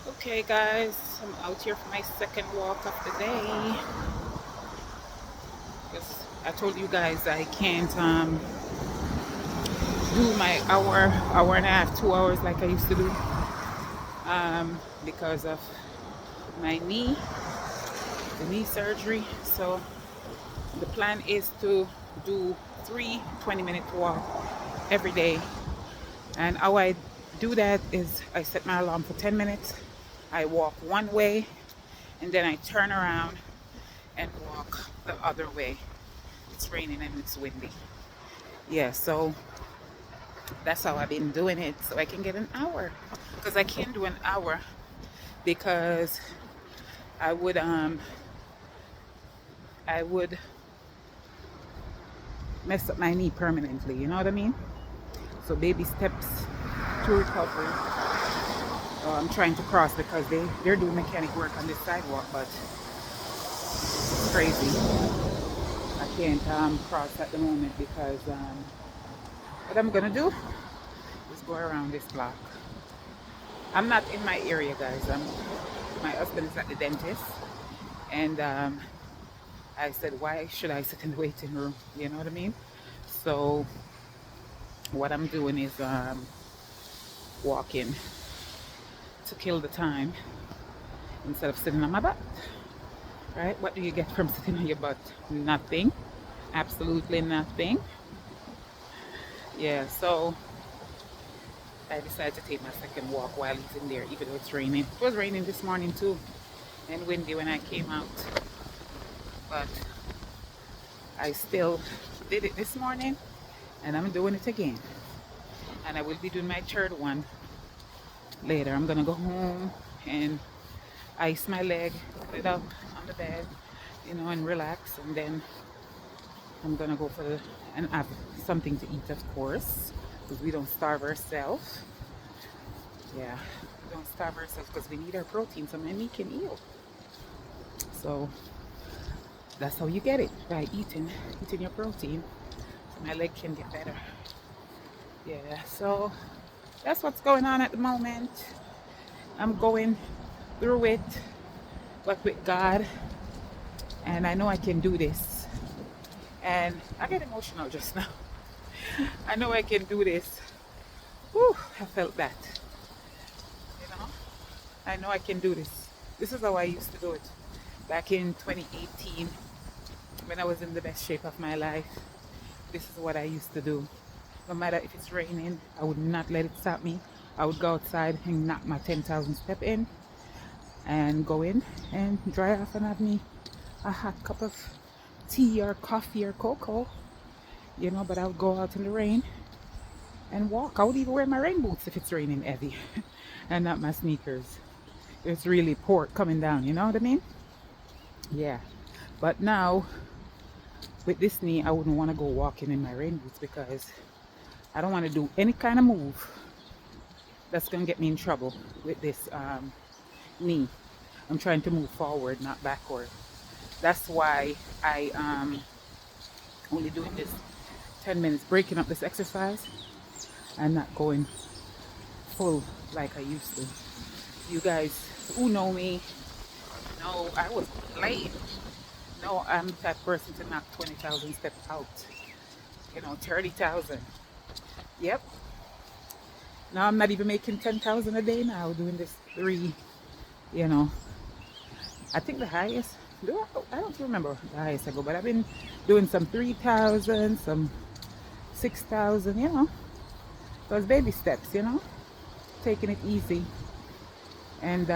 Okay, guys, I'm out here for my second walk of the day. Because I told you guys I can't do my hour and a half, 2 hours like I used to do because of my knee, the knee surgery. So the plan is to do 3 20-minute walk every day. And how I do that is I set my alarm for 10 minutes. I walk one way and then I turn around and walk the other way. It's raining and it's windy. Yeah, so that's how I've been doing it so I can get an hour. Because I can't do an hour because I would um I would mess up my knee permanently, you know what I mean? So baby steps to recovery. I'm trying to cross because they're doing mechanic work on this sidewalk, but it's crazy. I can't cross at the moment because what I'm gonna do is go around this block. I'm not in my area, guys. My husband is at the dentist, and I said, why should I sit in the waiting room? You know what I mean? So what I'm doing is walking to kill the time instead of sitting on my butt. Right? What do you get from sitting on your butt? Nothing. Absolutely nothing. Yeah. So I decided to take my second walk while he's in there, even though it's raining. It was raining this morning too, and windy when I came out, but I still did it this morning, and I'm doing it again. And I will be doing my third one later. I'm gonna go home and ice my leg, put it up on the bed, and relax. And then I'm gonna go and have something to eat, of course, because we don't starve ourselves. Yeah, we don't starve ourselves because we need our protein so my meat can heal. So that's how you get it, by eating your protein, so my leg can get better. Yeah, so that's what's going on at the moment. I'm going through it, but with God, and I know I can do this. And I get emotional just now. I know I can do this. Whew, I felt that. You know, I know I can do this. This is how I used to do it back in 2018 when I was in the best shape of my life. This is what I used to do. No matter if it's raining, I would not let it stop me. I would go outside and knock my 10,000 step in and go in and dry off and have me a hot cup of tea or coffee or cocoa, but I would go out in the rain and walk. I would even wear my rain boots if it's raining heavy and not my sneakers. It's really port coming down, you know what I mean? Yeah. But now, with this knee, I wouldn't want to go walking in my rain boots because I don't want to do any kind of move that's going to get me in trouble with this knee. I'm trying to move forward, not backward. That's why I only doing this 10 minutes, breaking up this exercise and not going full like I used to. You guys who know me know I was late. No, I'm the type of person to knock 20,000 steps out. 30,000. Yep. Now I'm not even making 10,000 a day now doing this three, you know. I think the highest, I don't remember the highest I go, but I've been doing some 3,000, some 6,000, those baby steps, taking it easy. And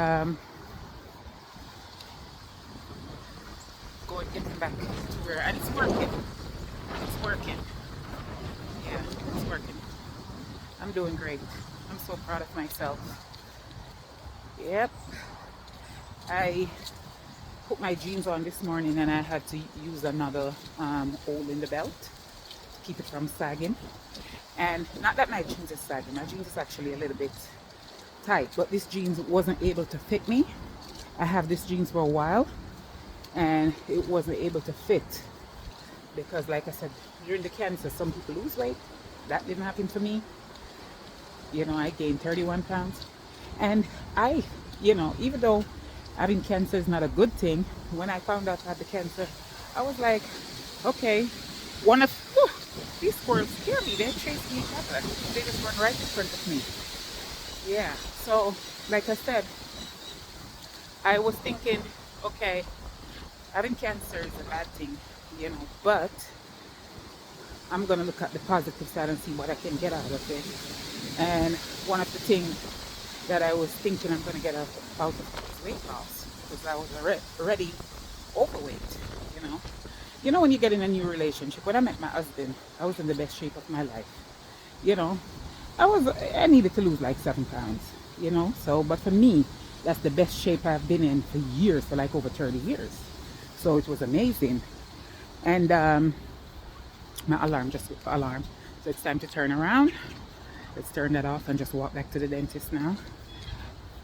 going, getting back to where, and it's working. It's working. Yeah, it's working. I'm doing great. I'm so proud of myself. Yep. I put my jeans on this morning and I had to use another hole in the belt to keep it from sagging. And not that my jeans is sagging, my jeans is actually a little bit tight, but this jeans wasn't able to fit me. I have this jeans for a while and it wasn't able to fit because, like I said, during the cancer, some people lose weight. That didn't happen to me. I gained 31 pounds. And I You know, even though having cancer is not a good thing, when I found out I had the cancer, I was like, okay, one of whew, these squirrels scare me. They're chasing each other. They just run right in front of me. Yeah. So, like I said, I was thinking, okay, having cancer is a bad thing, you know, but I'm gonna look at the positive side and see what I can get out of it. And one of the things that I was thinking I'm gonna get out of it is weight loss because I was already overweight, you know. You know, when you get in a new relationship, when I met my husband, I was in the best shape of my life. You know, I needed to lose like 7 pounds, you know. So, but for me, that's the best shape I've been in for years, for like over 30 years. So it was amazing. And my alarm just went for alarm. So it's time to turn around. Let's turn that off and just walk back to the dentist now.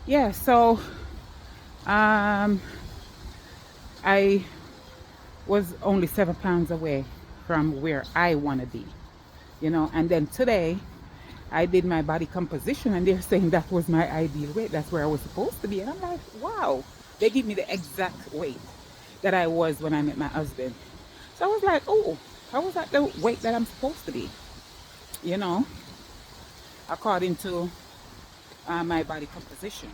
Yeah, so um, I was only 7 pounds away from where I want to be, you know. And then today I did my body composition and they're saying that was my ideal weight. That's where I was supposed to be. And I'm like, wow, they give me the exact weight that I was when I met my husband. So I was like, oh, I was at the weight that I'm supposed to be, you know, according to my body composition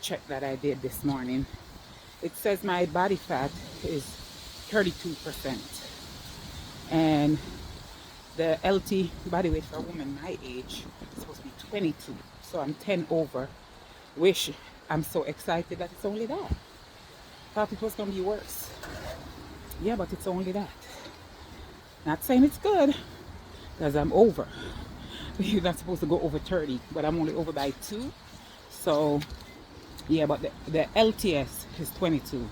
check that I did this morning. It says my body fat is 32% and the LT body weight for a woman my age is supposed to be 22. So I'm 10 over, which I'm so excited that it's only that. Thought it was going to be worse. Yeah, but it's only that. Not saying it's good because I'm over. You're not supposed to go over 30, but I'm only over by 2. So yeah, but the LTS is 22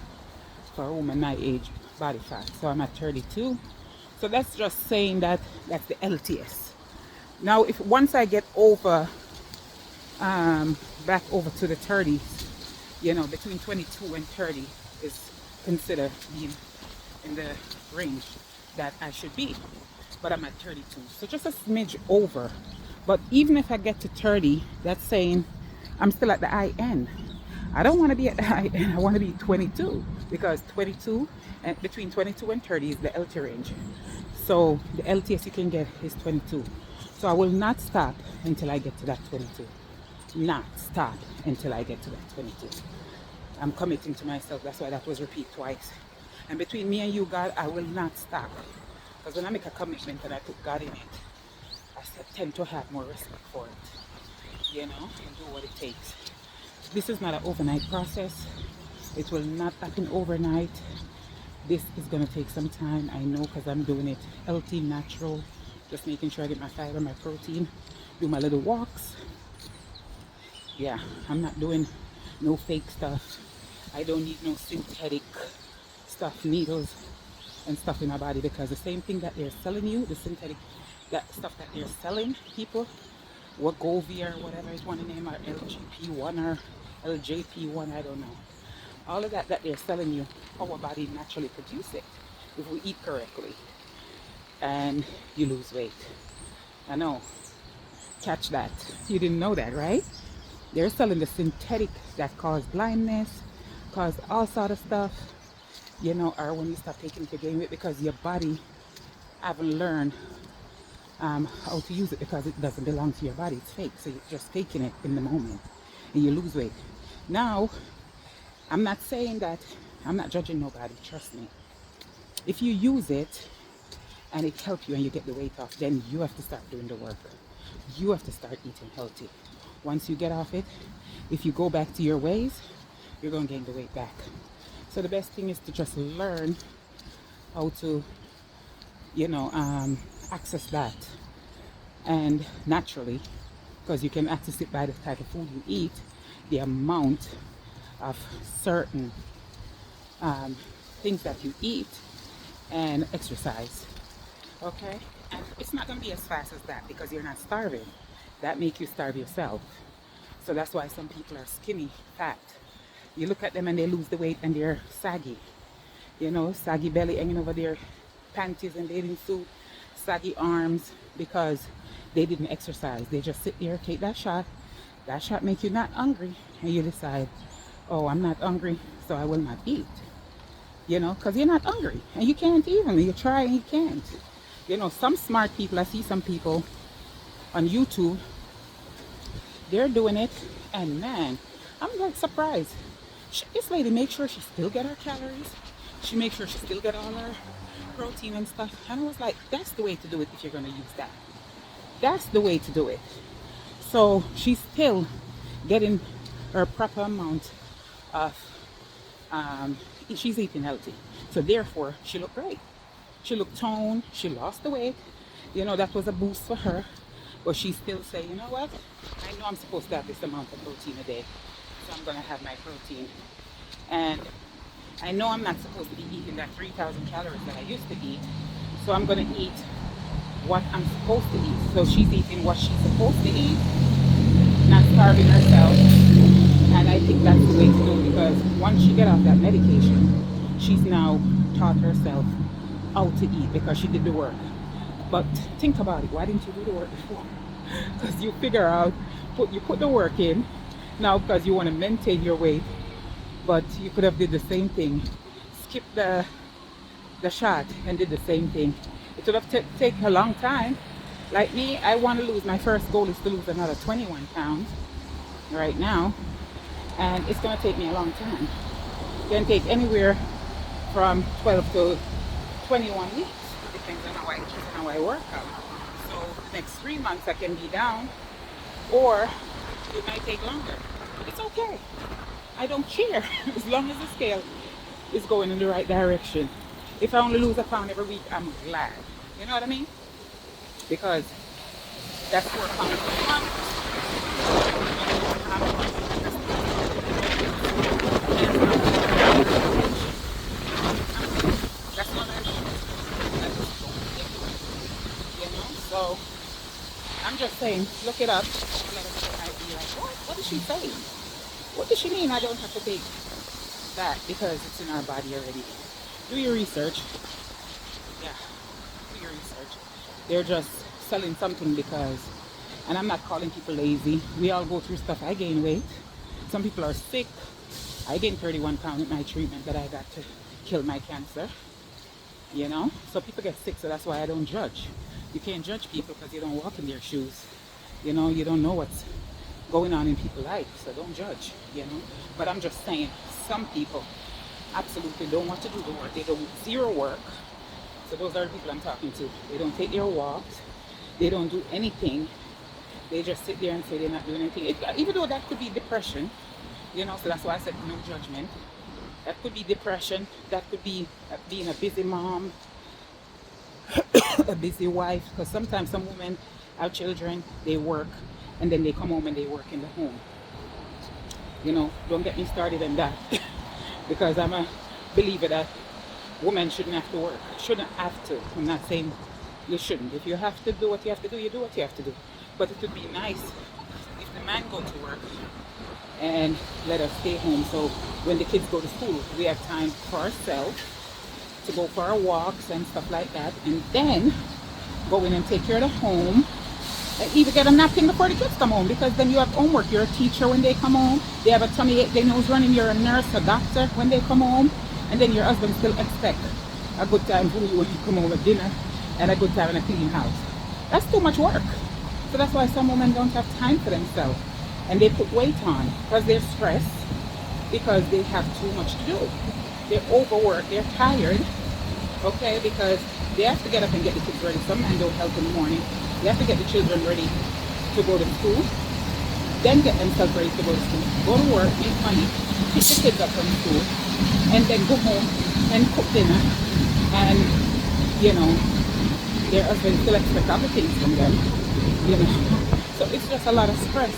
for a woman my age body fat. So I'm at 32. So that's just saying that that's the LTS. Now, if once I get over, back over to the 30s, you know, between 22 and 30 is considered being in the range that I should be. But I'm at 32, so just a smidge over. But even if I get to 30, that's saying I'm still at the high end. I don't want to be at the high end. I want to be 22 because 22 and between 22 and 30 is the LT range. So the LTS you can get is 22. So I will not stop until I get to that 22. Not stop until I get to that 22. I'm committing to myself. That's why that was repeat twice. And between me and you, God, I will not stop. Because when I make a commitment and I put God in it, I tend to have more respect for it. You know, and do what it takes. This is not an overnight process. It will not happen overnight. This is going to take some time. I know because I'm doing it healthy, natural. Just making sure I get my fiber, my protein. Do my little walks. Yeah, I'm not doing no fake stuff. I don't need no synthetic stuff, needles and stuff in my body because the same thing that they're selling you, the synthetic that stuff that they're selling people, Wegovy or whatever you want to name, or LGP1 or LJP1, I don't know. All of that they're selling you, our body naturally produce it if we eat correctly and you lose weight. I know. Catch that. You didn't know that, right? They're selling the synthetic that cause blindness, cause all sort of stuff, you know, or when you start taking it to gain weight because your body haven't learned how to use it because it doesn't belong to your body. It's fake. So you're just taking it in the moment and you lose weight. Now, I'm not saying that, I'm not judging nobody, trust me. If you use it and it helps you and you get the weight off, then you have to start doing the work. You have to start eating healthy. Once you get off it, if you go back to your ways, you're going to gain the weight back. So the best thing is to just learn how to, you know, access that. And naturally, because you can access it by the type of food you eat, the amount of certain things that you eat and exercise. Okay? And it's not going to be as fast as that because you're not starving. That makes you starve yourself. So that's why some people are skinny, fat. You look at them and they lose the weight and they're saggy. You know, saggy belly hanging over their panties and bathing suit, saggy arms because they didn't exercise. They just sit there, take that shot, That shot make you not hungry, and you decide, oh, I'm not hungry, so I will not eat. You know, because you're not hungry, and you can't even. You try and you can't. You know, some smart people, I see some people on YouTube, they're doing it, and man, I'm like surprised. This lady makes sure she still get her calories. She makes sure she still get all her protein and stuff. And I was like, that's the way to do it if you're going to use that. That's the way to do it. So she's still getting her proper amount of, she's eating healthy. So therefore, she looked great. She looked toned. She lost the weight. You know, that was a boost for her. But she still say, you know what? I know I'm supposed to have this amount of protein a day. So I'm going to have my protein. And I know I'm not supposed to be eating that 3,000 calories that I used to eat. So I'm going to eat what I'm supposed to eat. So she's eating what she's supposed to eat, not starving herself. And I think that's the way to do it, because once she get off that medication, she's now taught herself how to eat because she did the work. But think about it. Why didn't you do the work before? Because you figure out, you put the work in now because you want to maintain your weight, but you could have did the same thing, skip the shot and did the same thing. It would have taken a long time. Like me, I want to lose, my first goal is to lose another 21 pounds right now, and it's going to take me a long time. It can take anywhere from 12 to 21 weeks. It depends on how I work out. So the next 3 months I can be down, or it might take longer. It's okay. I don't care as long as the scale is going in the right direction. If I only lose a pound every week, I'm glad. You know what I mean? Because that's 4 pounds a month. That's what I mean. You know? So I'm just saying, look it up. A lot of people might be like, what is she saying? What does she mean I don't have to take that because it's in our body already? Do your research. Yeah, do your research. They're just selling something because, and I'm not calling people lazy. We all go through stuff. I gain weight. Some people are sick. I gained 31 pounds with my treatment that I got to kill my cancer. You know, so people get sick, so that's why I don't judge. You can't judge people because you don't walk in their shoes. You know, you don't know what's going on in people's lives, so don't judge, you know. But I'm just saying, some people absolutely don't want to do the work. They don't zero work. So those are the people I'm talking to. They don't take their walks. They don't do anything. They just sit there and say they're not doing anything. Even though that could be depression, you know, so that's why I said no judgment. That could be depression. That could be being a busy mom, a busy wife. Because sometimes some women have children, they work, and then they come home and they work in the home. You know, don't get me started on that. Because I'm a believer that women shouldn't have to work. Shouldn't have to. I'm not saying you shouldn't. If you have to do what you have to do, you do what you have to do. But it would be nice if the man go to work and let us stay home. So when the kids go to school, we have time for ourselves to go for our walks and stuff like that. And then go in and take care of the home. And even get a napkin before the kids come home, because then you have homework. You're a teacher when they come home. They have a tummy ache, they know who's running. You're a nurse, a doctor when they come home. And then your husband still expect a good time from you when you come home at dinner and a good time in a clean house. That's too much work. So that's why some women don't have time for themselves. And they put weight on because they're stressed, because they have too much to do. They're overworked, they're tired, okay, because they have to get up and get the kids ready. Some men don't help in the morning. They have to get the children ready to go to school, then get themselves ready to go to school, go to work, make money, pick the kids up from school, and then go home and cook dinner. And, you know, their husband still expect other things from them, you know. So it's just a lot of stress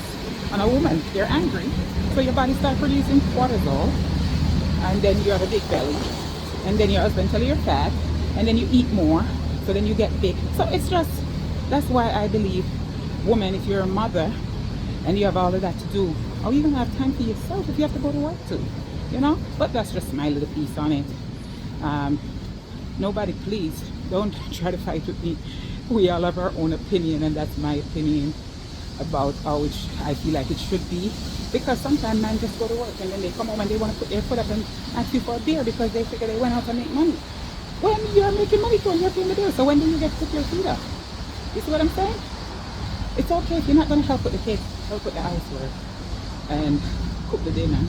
on a woman. They're angry, so your body starts producing cortisol, and then you have a big belly, and then your husband tell you you're fat, and then you eat more, so then you get big. So it's just, that's why I believe, woman, if you're a mother and you have all of that to do, how are you going to have time for yourself if you have to go to work too? You know? But that's just my little piece on it. Nobody, please, don't try to fight with me. We all have our own opinion, and that's my opinion. about how I feel like it should be. Because sometimes men just go to work and then they come home and they want to put their foot up and ask you for a beer because they figure they went out to make money. When you're making money too and you're paying the bill, so when do you get to put your feet up? You see what I'm saying? It's okay if you're not going to help with the kids, help with the housework and cook the dinner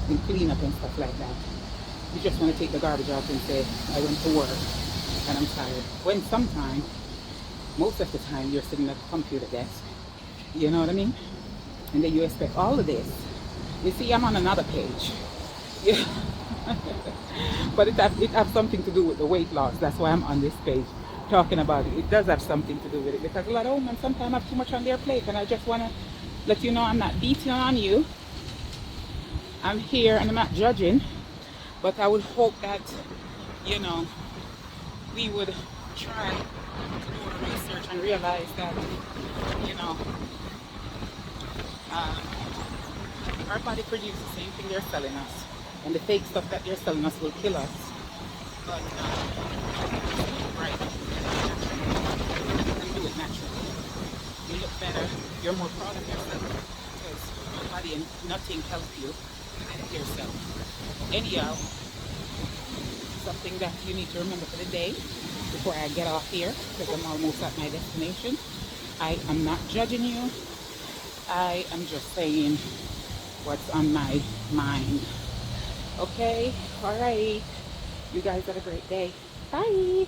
and clean up and stuff like that. You just want to take the garbage out and say, I went to work and I'm tired. When sometimes, most of the time, you're sitting at the computer desk. You know what I mean? And then you expect all of this. You see, I'm on another page. Yeah. But it has something to do with the weight loss. That's why I'm on this page talking about it. It does have something to do with it because a lot of women sometimes have too much on their plate, and I just want to let you know I'm not beating on you. I'm here and I'm not judging, but I would hope that, you know, we would try to do our research and realize that, you know, our body produces the same thing they're selling us, and the fake stuff that they're selling us will kill us. But right, and do it naturally. You look better. You're more proud of yourself because nobody and nothing help you yourself. Anyhow, something that you need to remember for the day before I get off here because I'm almost at my destination. I am not judging you. I am just saying what's on my mind. Okay? All right. You guys have a great day. Bye.